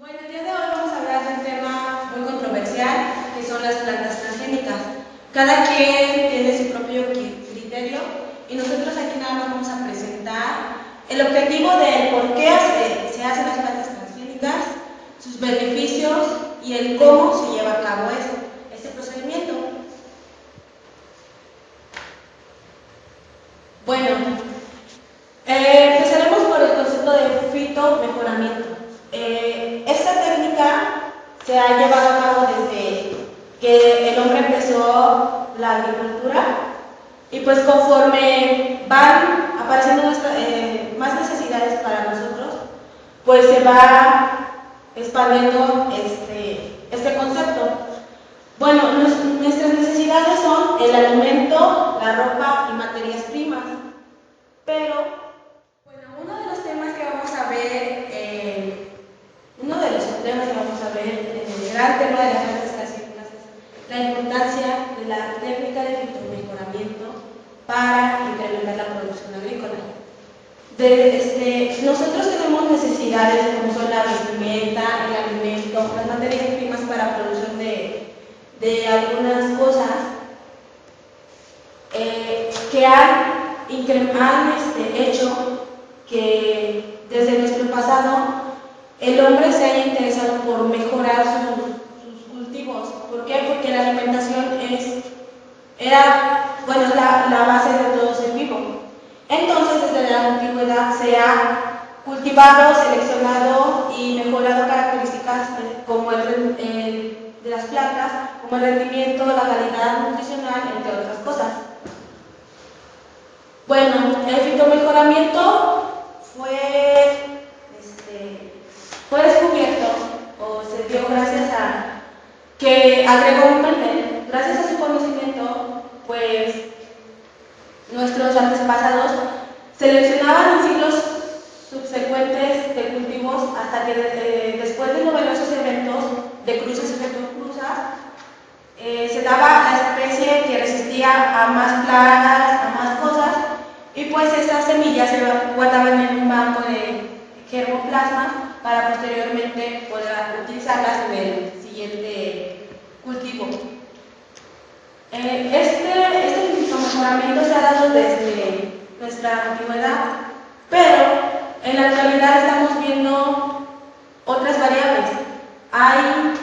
Bueno, el día de hoy vamos a hablar de un tema muy controversial, que son las plantas transgénicas. Cada quien tiene su propio criterio y nosotros aquí nada más vamos a presentar el objetivo de por qué se hacen las plantas transgénicas, sus beneficios y el cómo se lleva a cabo este procedimiento. Bueno, empezaremos por el concepto de fitomejoramiento. Esta técnica se ha llevado a cabo desde que el hombre empezó la agricultura y pues conforme van apareciendo más necesidades para nosotros, pues se va expandiendo este concepto. Bueno, nuestras necesidades son el alimento, la ropa y materias primas, pero bueno, uno de los temas que vamos a ver en el gran tema de las plantas transgénicas es la importancia de la técnica de fitomejoramiento para incrementar la producción agrícola. Nosotros tenemos necesidades como son la vestimenta, el alimento, las materias primas para producción de algunas cosas que han hecho que desde nuestro pasado el hombre se haya interesado por mejorar sus cultivos. ¿Por qué? Porque la alimentación es la base de todo ser vivo. Entonces, desde la antigüedad se ha cultivado, seleccionado y mejorado características como de las plantas, como el rendimiento, la calidad nutricional, entre otras cosas. Bueno, el fitomejoramiento fue descubierto o se dio gracias a que agregó un Mendel. Gracias a su conocimiento, pues nuestros antepasados seleccionaban en siglos subsecuentes de cultivos hasta que después de numerosos eventos de cruzas y retrocruzas, se daba la especie que resistía a más plagas, a más cosas, y pues estas semillas se guardaban en un banco de germoplasma para posteriormente poder utilizarlas en el siguiente cultivo. Este fitomejoramiento se ha dado desde nuestra antigüedad, pero en la actualidad estamos viendo otras variables. Hay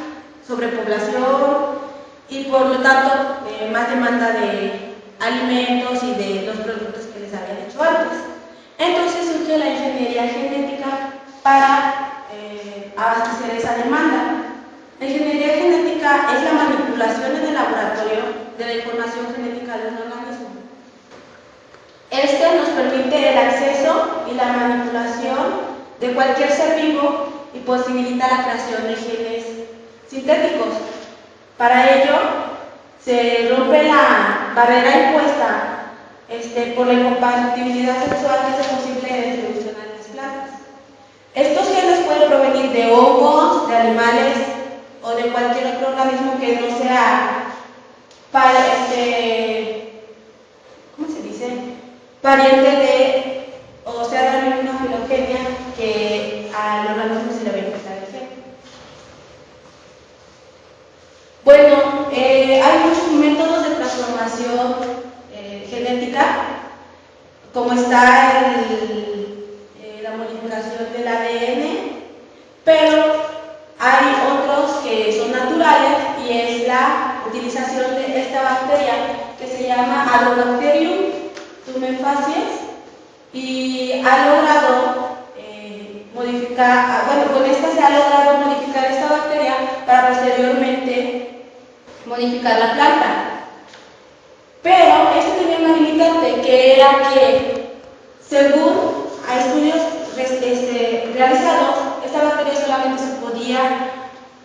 sobrepoblación y por lo tanto más demanda de alimentos y de los productos que les había dicho antes. Entonces surge la ingeniería genética para abastecer esa demanda. La ingeniería genética es la manipulación en el laboratorio de la información genética de un organismo. Este nos permite el acceso y la manipulación de cualquier ser vivo y posibilita la creación de genes sintéticos. Para ello, se rompe la barrera impuesta por la incompatibilidad sexual que hace posible la distribución en las plantas. Estos genes pueden provenir de hongos, de animales o de cualquier otro organismo que no sea pariente de, o sea, de la misma filogenia que al organismo se le va a infectar el gen. Bueno, hay muchos métodos de transformación genética, como está la manipulación del ADN, pero hay otros que son naturales y es la utilización de esta bacteria que se llama Agrobacterium tumefacies y ha logrado con esta se ha logrado modificar esta bacteria para posteriormente modificar la planta. Pero esto tenía una limitante, que era que según a estudios realizados, esta bacteria solamente se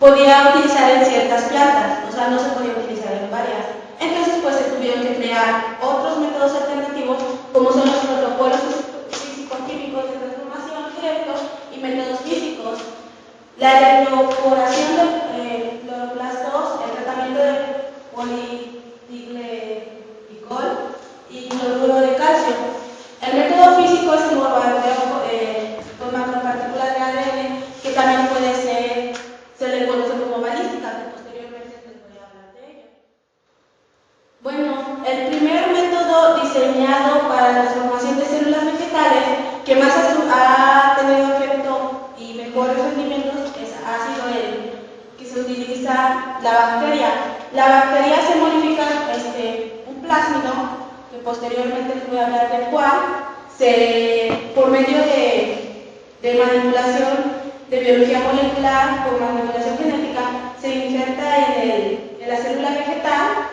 podía utilizar en ciertas plantas, o sea, no se podía utilizar en varias. Entonces, pues se tuvieron que crear otros métodos alternativos, como son los protocolos físico-químicos de transformación directos y métodos físicos. La electroporación de cloroplastos, el tratamiento de polidipglicol y cloruro de calcio. El método físico es el bombardeo con macropartículas de ADN, que también puede ser que más ha tenido efecto y mejores rendimientos ha sido el que se utiliza la bacteria. La bacteria se modifica un plásmido, que posteriormente les voy a hablar del cual, por medio de manipulación de biología molecular, por manipulación genética, se injerta en la célula vegetal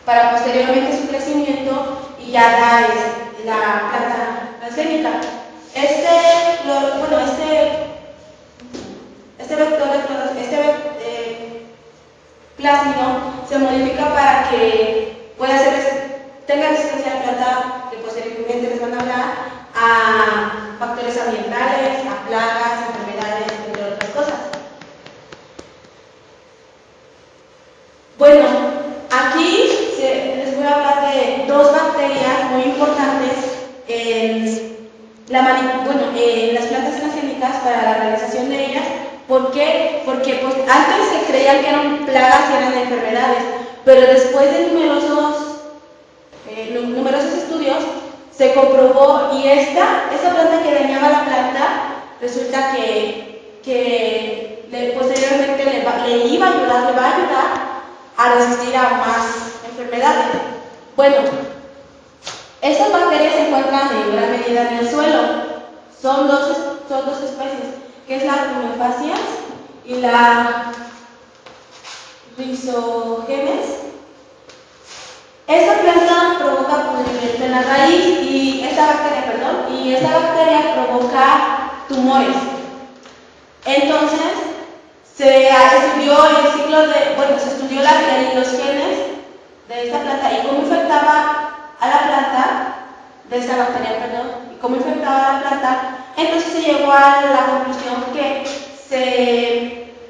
para posteriormente su crecimiento y ya da la planta transgénica. Plásmido se modifica para que tenga resistencia a la planta, que posteriormente les van a hablar, a factores ambientales, a plagas, enfermedades, entre otras cosas. Bueno, aquí les voy a hablar de dos bacterias muy importantes en las plantas transgénicas para la realización de ellas. ¿Por qué? Porque antes se creían que eran plagas y eran enfermedades, pero después de numerosos estudios se comprobó, y esta planta que dañaba la planta, resulta que posteriormente le va a ayudar a resistir a más enfermedades. Bueno, estas bacterias se encuentran en gran medida en el suelo. Son dos especies, que es la Rumephaciens y la Rhizogenes. Esta planta provoca pudrimiento en la raíz y esta bacteria provoca tumores. Entonces, se estudió los genes de esta planta y cómo infectaba a la planta, de esta bacteria, y cómo infectaba a la planta. Entonces se llegó a la conclusión que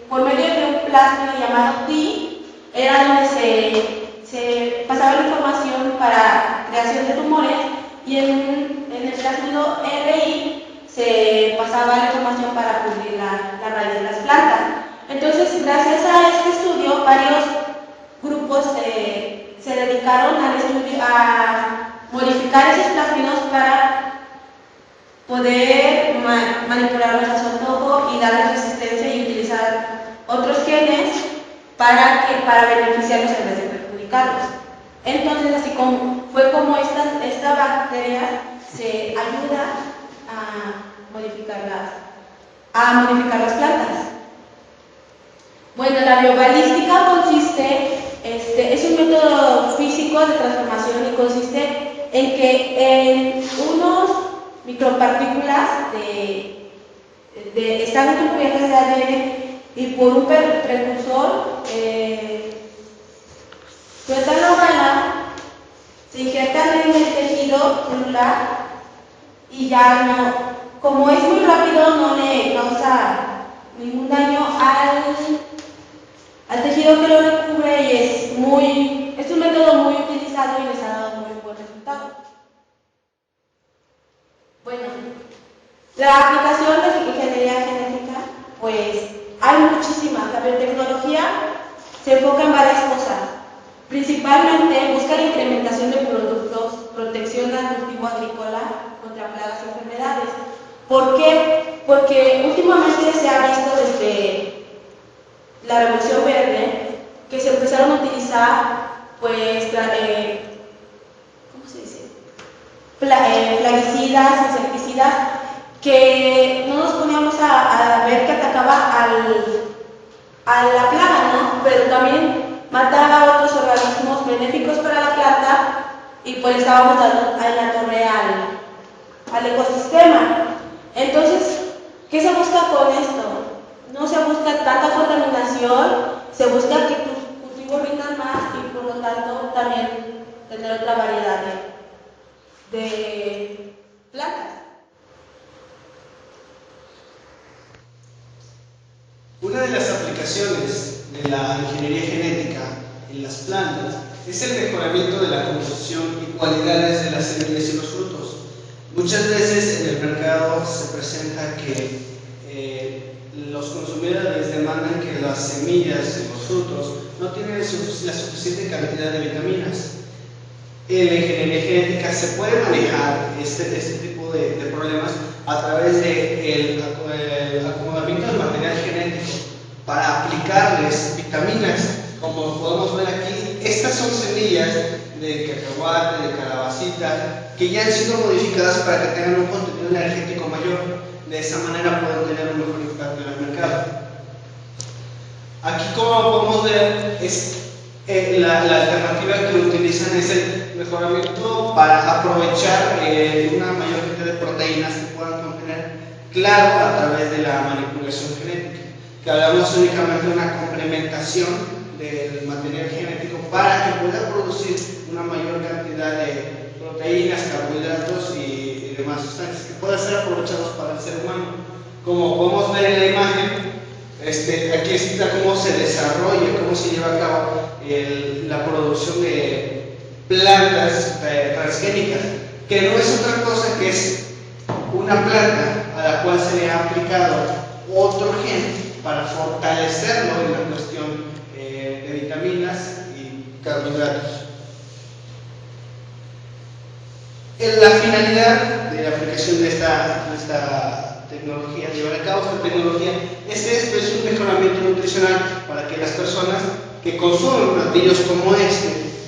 por medio de un plásmido llamado TI, era donde se pasaba la información para creación de tumores, y en el plásmido RI se pasaba la información para pudrir la raíz de las plantas. Entonces, gracias a este estudio, varios grupos se dedicaron a modificar esos plásmidos para poder manipularlos a su antojo y darles resistencia y utilizar otros genes para beneficiarlos en vez de perjudicarlos. Entonces, fue como esta bacteria se ayuda a modificar las plantas. Bueno, la biobalística es un método físico de transformación y consiste en que unos micropartículas están cubiertas de ADN y por un precursor sueltan la hojuela, se injertan en el tejido celular y ya no, como es muy rápido, no le causa ningún daño al tejido que lo recubre, y es un método muy utilizado y les ha dado muy buen resultado. Bueno, la aplicación de la ingeniería genética, pues hay muchísimas. La biotecnología se enfoca en varias cosas. Principalmente busca la incrementación de productos, protección al cultivo agrícola contra plagas y enfermedades. ¿Por qué? Porque últimamente se ha visto desde la Revolución Verde que se empezaron a utilizar, plaguicidas, insecticidas, que no nos poníamos a ver que atacaba a la plaga, ¿no? Pero también mataba a otros organismos benéficos para la planta, y pues estábamos dando en la torre al ecosistema. Entonces, ¿qué se busca con esto? No se busca tanta contaminación, se busca que tus cultivos rindan más y por lo tanto también tener otra variedad de plantas. Una de las aplicaciones de la ingeniería genética en las plantas es el mejoramiento de la composición y cualidades de las semillas y los frutos. Muchas veces en el mercado se presenta que los consumidores demandan que las semillas y los frutos no tienen la suficiente cantidad de vitaminas. En la ingeniería genética se puede manejar este tipo tipo de problemas a través del acomodamiento del material genético para aplicarles vitaminas. Como podemos ver aquí, estas son semillas de cacahuate, de calabacita, que ya han sido modificadas para que tengan un contenido energético mayor. De esa manera pueden tener un mejor impacto en el mercado. Aquí, como podemos ver, es la alternativa que utilizan es el mejoramiento para aprovechar una mayor cantidad de proteínas que puedan contener, claro, a través de la manipulación genética, que hablamos únicamente de una complementación del material genético para que pueda producir una mayor cantidad de proteínas, carbohidratos y demás sustancias que puedan ser aprovechados para el ser humano. Como podemos ver en la imagen, aquí está cómo se desarrolla, cómo se lleva a cabo la producción de plantas transgénicas, que no es otra cosa que es una planta a la cual se le ha aplicado otro gen para fortalecerlo en la cuestión de vitaminas y carbohidratos. La finalidad de la aplicación de esta tecnología, de llevar a cabo esta tecnología, es un mejoramiento nutricional para que las personas que consumen platillos como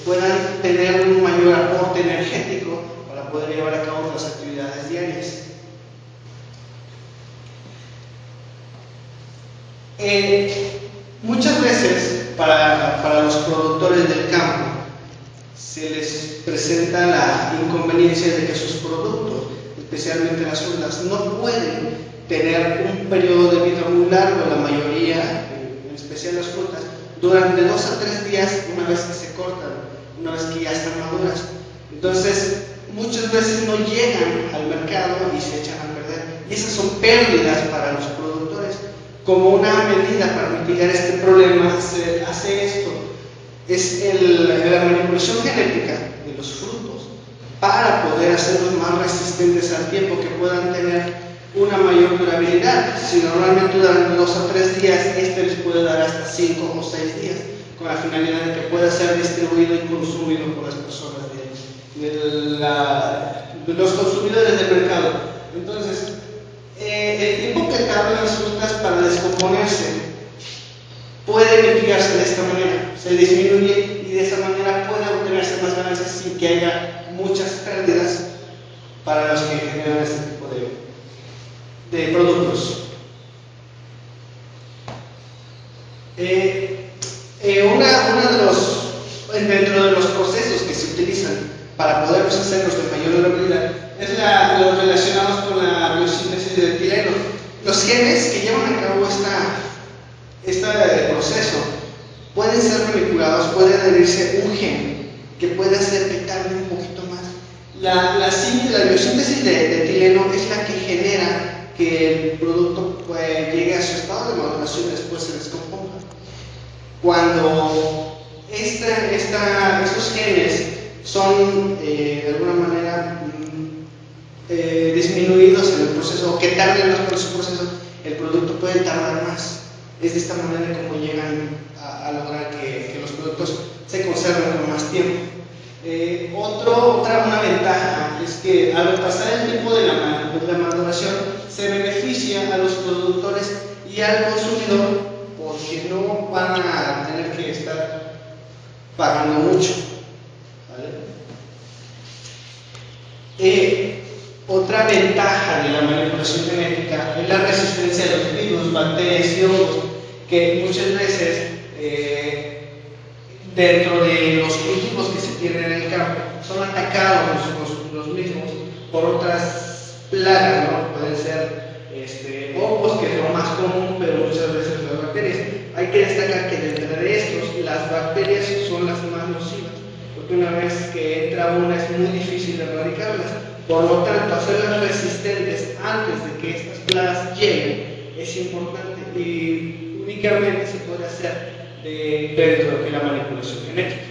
puedan tener un mayor aporte energético para poder llevar a cabo las actividades diarias. Muchas veces para los productores del campo se les presenta la inconveniencia de que sus productos, especialmente las frutas, no pueden tener un periodo de vida muy largo, la mayoría, en especial las frutas, durante 2 a 3 días una vez que se cortan, una vez que ya están maduras. Entonces, muchas veces no llegan al mercado y se echan a perder. Y esas son pérdidas para los productores. Como una medida para mitigar este problema, se hace esto. Es la manipulación genética de los frutos para poder hacerlos más resistentes al tiempo, que puedan tener una mayor durabilidad. Si normalmente duran 2 a 3 días, les puede dar hasta 5 o 6 días, con la finalidad de que pueda ser distribuido y consumido por las personas de los consumidores del mercado. Entonces, el tiempo que tardan las frutas para descomponerse puede mitigarse de esta manera, se disminuye y de esa manera puede obtenerse más ganancias sin que haya muchas pérdidas para los que generan este tipo de productos. Dentro de los procesos que se utilizan para poder hacerlos de mayor durabilidad es los relacionados con la biosíntesis de etileno. Los genes que llevan a cabo este proceso pueden ser manipulados, puede adherirse un gen que puede hacer que tarde un poquito más. La biosíntesis de etileno es la que genera que el producto llegue a su estado de maduración y después se descomponga. Cuando estos genes son de alguna manera disminuidos en el proceso, o que tarden más por su proceso, el producto puede tardar más. Es de esta manera como llegan a lograr que los productos se conserven por más tiempo. Una ventaja es que al pasar el tiempo de la maduración se beneficia a los productores y al consumidor, porque no van a tener que estar pagando mucho. ¿Vale? Otra ventaja de la manipulación genética es la resistencia de los virus, bacterias y hongos, que muchas veces dentro de los cultivos que se tienen en el campo son atacados los mismos por otras plagas, ¿no? Pueden ser hongos, que es lo más común, pero muchas veces las bacterias. Hay que destacar que dentro de estos, las bacterias son las más nocivas, porque una vez que entra una es muy difícil erradicarlas. Por lo tanto, hacerlas resistentes antes de que estas plagas lleguen es importante y únicamente se puede hacer dentro de la manipulación genética.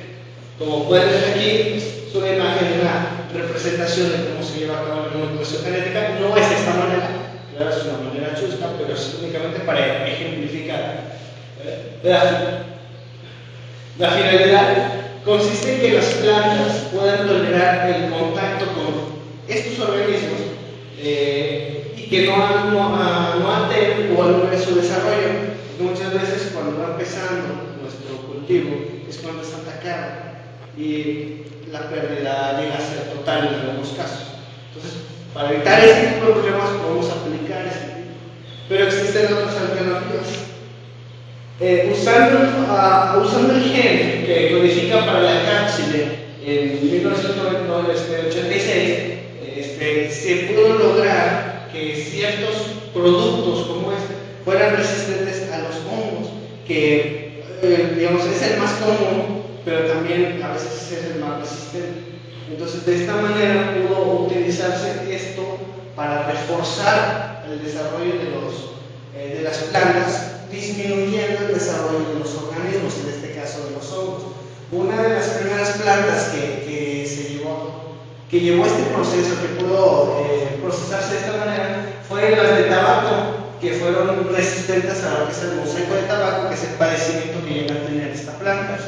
Como pueden ver aquí, es una imagen de una representación de cómo se lleva a cabo la manipulación genética. No es de esta manera, claro, es una manera chusca, pero es únicamente para ejemplificar. La finalidad consiste en que las plantas puedan tolerar el contacto con estos organismos y que no alteren o anulen su desarrollo. Muchas veces cuando va empezando nuestro cultivo es cuando es atacado y la pérdida llega a ser total en algunos casos. Entonces, para evitar este tipo de problemas podemos aplicar este tipo, pero existen otras alternativas. Usando el gen que codifica para la cápside en 1986, se pudo lograr que ciertos productos como este fueran resistentes a los hongos, que digamos es el más común, pero también a veces es el más resistente. Entonces, de esta manera pudo utilizarse esto para reforzar el desarrollo de las plantas, disminuyendo el desarrollo de los organismos, en este caso de los hongos. Una de las primeras plantas que llevó este proceso, que pudo procesarse de esta manera, fue las de tabaco, que fueron resistentes a lo que es el mosaico de tabaco, que es el padecimiento que llega a tener esta planta.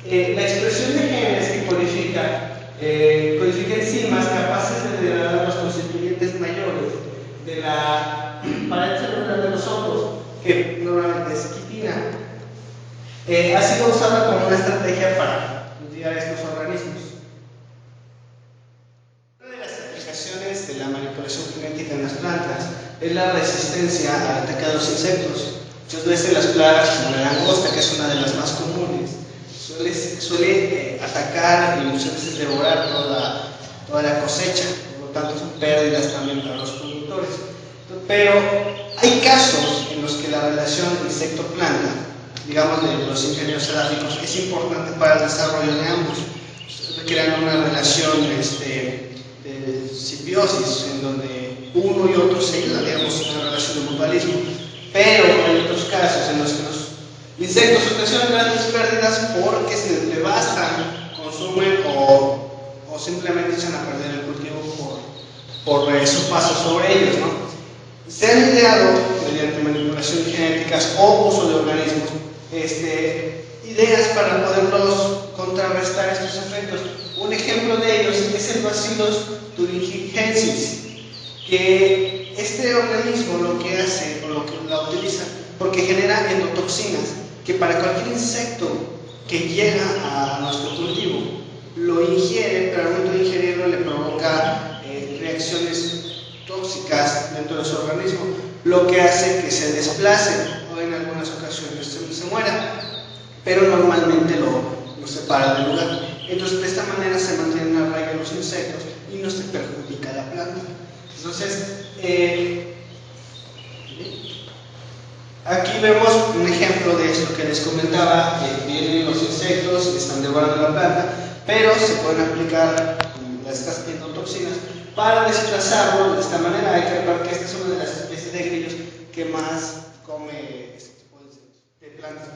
La expresión de genes que codifica enzimas capaces de degradar los constituyentes mayores de la pared celular de los hongos, que normalmente es quitina, ha sido usada como una estrategia para estudiar estos organismos. Una de las aplicaciones de la manipulación genética en las plantas es la resistencia al ataque de los insectos. Muchas veces las plagas, como la langosta, que es una de las más comunes, suele atacar y muchas veces devorar toda la cosecha, por lo tanto son pérdidas también para los productores. Pero hay casos en los que la relación insecto-planta, digamos de los ingenieros cerámicos, es importante para el desarrollo de ambos. Crean una relación de simbiosis en donde uno y otro se ayudan, digamos, una relación de mutualismo. Pero hay otros casos en los que los insectos ocasionan grandes pérdidas porque se devastan, consumen o simplemente echan a perder el cultivo por su paso sobre ellos, ¿no? Se han ideado, mediante manipulación genéticas o uso de organismos, ideas para poderlos contrarrestar estos efectos. Un ejemplo de ellos es el Bacillus thuringiensis, que este organismo lo que hace, o lo que la utiliza, porque genera endotoxinas, que para cualquier insecto que llega a nuestro cultivo, lo ingiere, pero al momento de ingerirlo le provoca reacciones tóxicas dentro de su organismo, lo que hace que se desplace o en algunas ocasiones se muera, pero normalmente lo separa del lugar. Entonces, de esta manera se mantienen a raya los insectos y no se perjudica la planta. Entonces, aquí vemos un ejemplo de esto que les comentaba, que vienen los insectos y están devorando la planta, pero se pueden aplicar estas endotoxinas para desplazarlo de esta manera. Hay que recordar que esta es una de las especies de grillos que más come este tipo de plantas.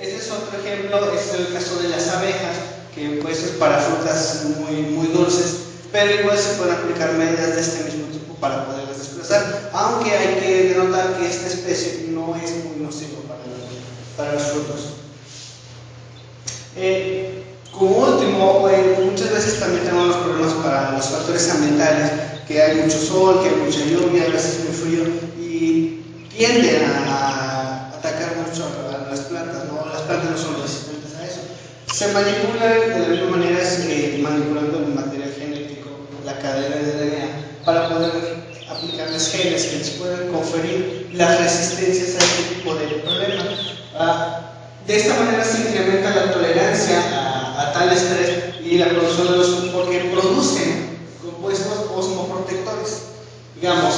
Este es otro ejemplo, este es el caso de las abejas, que pues es para frutas muy dulces, pero igual se pueden aplicar medidas de este mismo tipo para poderlas desplazar, aunque hay que denotar que esta especie no es muy nociva para los frutos. Como último, muchas veces también tenemos problemas para los factores ambientales, que hay mucho sol, que hay mucha lluvia, a veces muy frío, y tienden a atacar mucho a las plantas, ¿no? Las plantas no son resistentes a eso. Se manipula de la misma manera, manipulando el material genético, la cadena de DNA, para poder aplicarles genes que les puedan conferir las resistencias a este tipo de problemas. De esta manera se incrementa la tolerancia a tal estrés y la producción de los, porque producen compuestos osmoprotectores, digamos,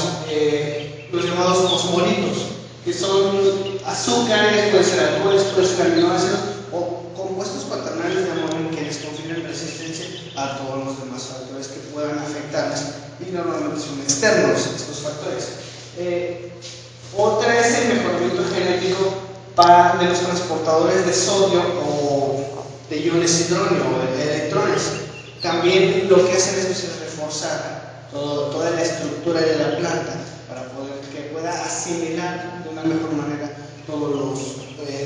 los llamados osmolitos, que son azúcares, pueden ser alcoholes, pueden ser aminoácidos o compuestos cuaternarios de amonio que les confieren resistencia a todos los demás factores que puedan afectarles, y normalmente son externos estos factores. Otra es el mejoramiento genético de los transportadores de sodio o de iones hidrógeno o de electrones. También lo que hacen es reforzar toda la estructura de la planta para que pueda asimilar de una mejor manera todos los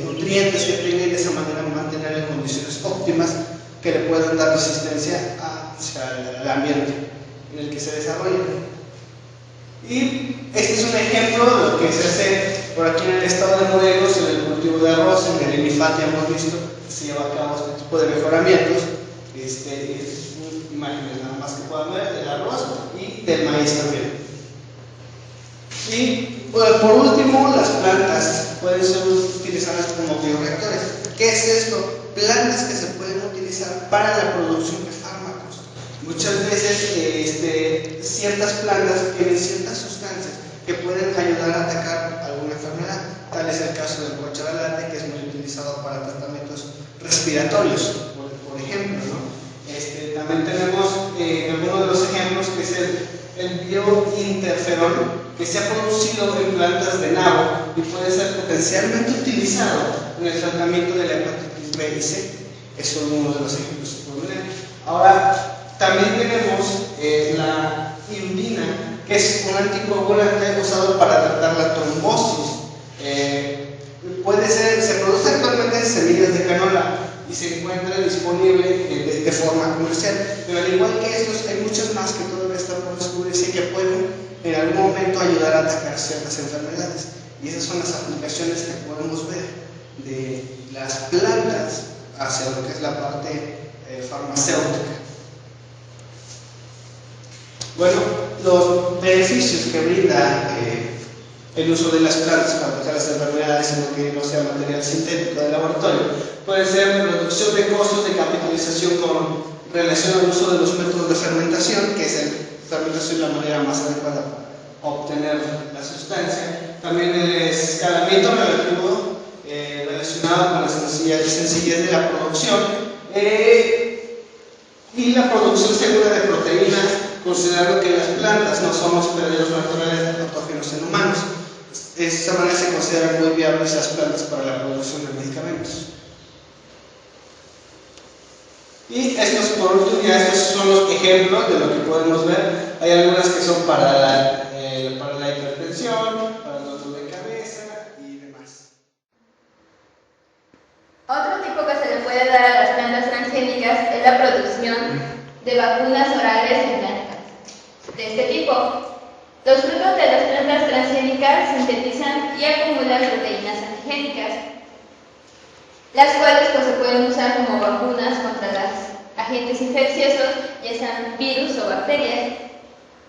nutrientes que tiene, de esa manera mantener en condiciones óptimas que le puedan dar resistencia al ambiente en el que se desarrolla. Y este es un ejemplo de lo que se hace por aquí en el estado de Morelos, en el cultivo de arroz. En el INIFAT ya hemos visto que se lleva a cabo este tipo de mejoramientos. Imágenes nada más que puedan ver del arroz y del maíz también. Y por último, las plantas pueden ser utilizadas como bioreactores. ¿Qué es esto? Plantas que se pueden utilizar para la producción de fármacos. Muchas veces ciertas plantas tienen ciertas sustancias que pueden ayudar a atacar alguna enfermedad. Tal es el caso del cuacharalate, que es muy utilizado para tratamientos respiratorios, por ejemplo, ¿no? También tenemos algunos de los ejemplos, que es el biointerferón, que se ha producido en plantas de nabo y puede ser potencialmente utilizado en el tratamiento de la hepatitis B y C. Eso es uno de los ejemplos que podemos ver. Ahora, también tenemos la irudina, que es un anticoagulante usado para tratar la trombosis. Se produce actualmente en semillas de canola y se encuentra disponible de forma comercial, pero al igual que estos hay muchas más que todavía están por descubrirse y que pueden en algún momento ayudar a atacar ciertas enfermedades, y esas son las aplicaciones que podemos ver de las plantas hacia lo que es la parte farmacéutica. Bueno, los beneficios que brinda el uso de las plantas para atacar las enfermedades en lo que no sea material sintético de laboratorio puede ser reducción de costos de capitalización con relación al uso de los métodos de fermentación, que es fermentación la manera más adecuada para obtener la sustancia. También el escalamiento relativo relacionado con la sencillez de la producción y la producción segura de proteínas, considerando que las plantas no son hospederos naturales de patógenos en humanos. De esta manera se consideran muy viables las plantas para la producción de medicamentos. Y estos, por último, estos son los ejemplos de lo que podemos ver. Hay algunas que son para la hipertensión, para el dolor de cabeza y demás. Otro tipo que se le puede dar a las plantas transgénicas es la producción de vacunas orales en plantas de este tipo. Los frutos de las plantas transgénicas sintetizan y acumulan proteínas antigénicas, las cuales se pueden usar como vacunas contra los agentes infecciosos, ya sean virus o bacterias.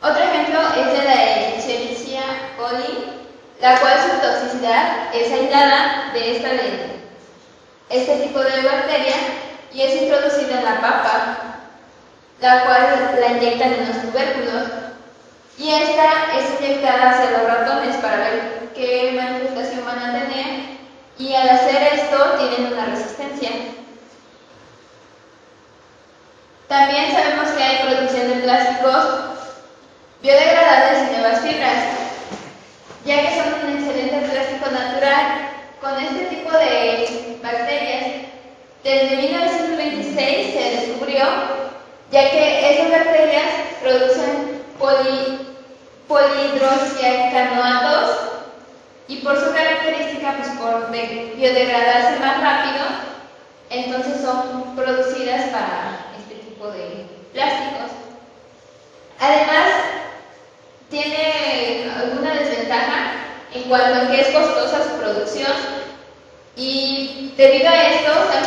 Otro ejemplo es de la Escherichia coli, la cual su toxicidad es aislada de este tipo de bacteria y es introducida en la papa, la cual la inyectan en los tubérculos, y esta es inyectada hacia los ratones para ver qué manifestación van a tener, y al hacer esto tienen una resistencia. También sabemos que hay producción de plásticos biodegradables y nuevas fibras, ya que son un excelente plástico natural. Con este tipo de bacterias, desde 1926 se descubrió, ya que esas bacterias producen polihidroxialcanoatos, y por su característica, por biodegradarse más rápido, entonces son producidas para este tipo de plásticos. Además, tiene alguna desventaja en cuanto a que es costosa su producción, y debido a esto se han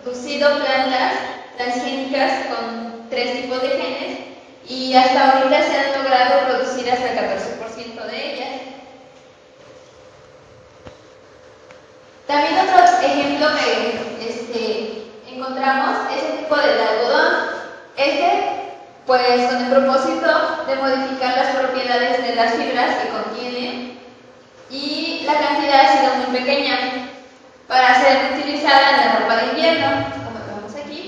producido plantas transgénicas con 3 tipos de genes, y hasta ahorita se han logrado producir hasta el 14% de ellas. También otro ejemplo que encontramos es el tipo del algodón. Pues con el propósito de modificar las propiedades de las fibras que contiene, y la cantidad ha sido muy pequeña para ser utilizada en la ropa de invierno, como vemos aquí.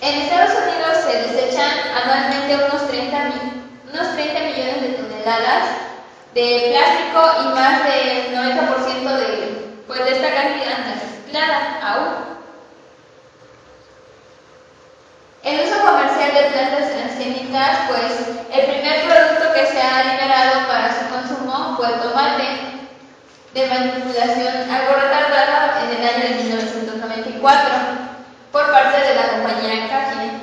En Estados Unidos se desechan anualmente unos 30 millones de toneladas de plástico, y más del 90% de esta cantidad no es reciclada aún. El uso comercial de plantas transgénicas, pues el primer producto que se ha liberado para su consumo fue el tomate de manipulación algo retardada en el año de 1994 por parte de la compañía Cajin.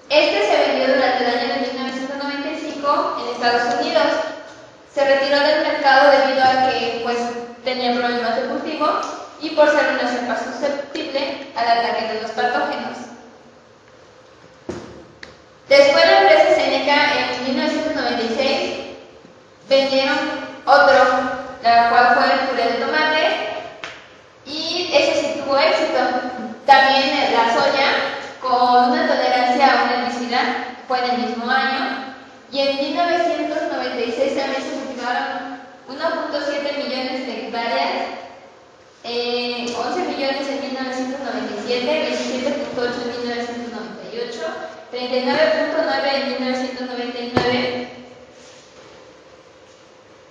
Este se vendió durante el año de 1995 en Estados Unidos. Se retiró del mercado debido a que pues, tenía problemas de cultivo y por ser una cepa susceptible al ataque de los patógenos. Después la empresa Seneca en 1996 vendieron otro, la cual fue el puré de tomate, y ese sí tuvo éxito. También la soya, con una tolerancia a un herbicida, fue en el mismo año, y en 1996 también se cultivaron 1.7 millones de hectáreas, 11 millones en 1997, 27.8 en 1998, 39.9 en 1999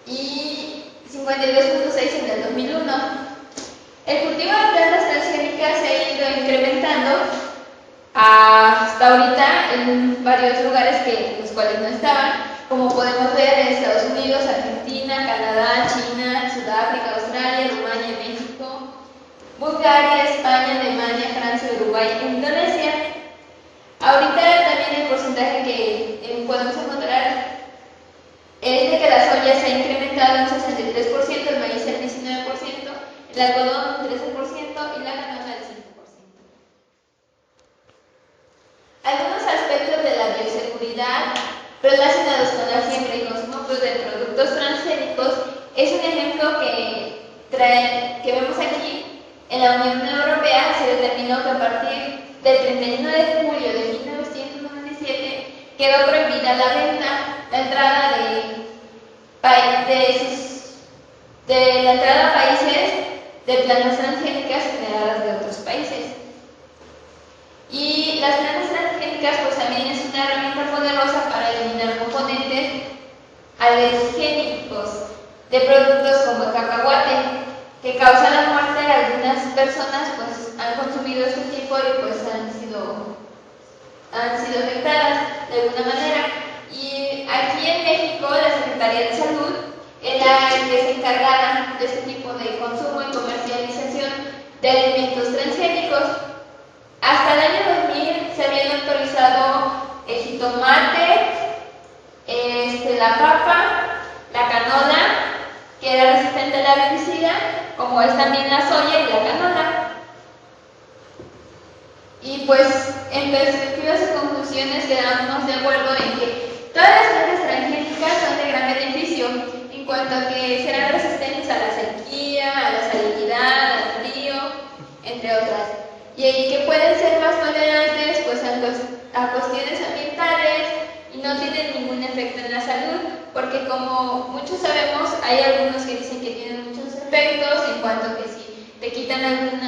y 52.6 en el 2001. El cultivo de plantas transgénicas se ha ido incrementando hasta ahorita en varios lugares que los cuales no estaban, como podemos ver en Estados Unidos, Argentina, Canadá, China, Sudáfrica, Australia, Rumania, México, Bulgaria, España, Alemania, Francia, Uruguay e Indonesia. Ahorita también el porcentaje que podemos encontrar es de que la soya se ha incrementado en 63%, el maíz en 19%, el algodón en 13% y la canola en 5%. Algunos aspectos de la bioseguridad relacionados con la siembra y consumo de productos transgénicos es un ejemplo que vemos aquí. En la Unión Europea se determinó que a partir del 31 de julio de 1997 quedó prohibida la venta, la entrada a países de plantas transgénicas generadas de otros países. Y las plantas transgénicas pues también es una herramienta poderosa para eliminar componentes alergénicos de productos como el cacahuate, que causan la muerte. Algunas personas pues han consumido este tipo y pues han sido afectadas de alguna manera. Y aquí en México la Secretaría de Salud era el que se encargara de este tipo de consumo y comercialización de alimentos transgénicos. Hasta el año 2000 se habían autorizado el jitomate, la papa, la canola, que era resistente a la herbicida, como es también la soya y la canola. Y pues en perspectivas y conclusiones quedamos de acuerdo en que todas las plantas transgénicas son de gran beneficio en cuanto a que serán resistentes a la sequía, a la salinidad, al frío, entre otras. Y que pueden ser más tolerantes pues, a cuestiones ambientales y no tienen ningún efecto en la salud, porque como muchos sabemos, hay algunos que dicen que tienen muchos efectos en cuanto a que si te quitan algún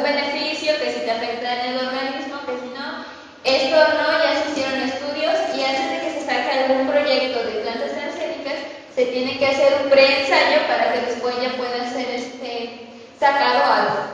beneficio, que si te afecta en el organismo, que si no. Esto no, ya se hicieron estudios y antes de que se saque algún proyecto de plantas transgénicas, se tiene que hacer un preensayo para que después ya pueda ser sacado algo.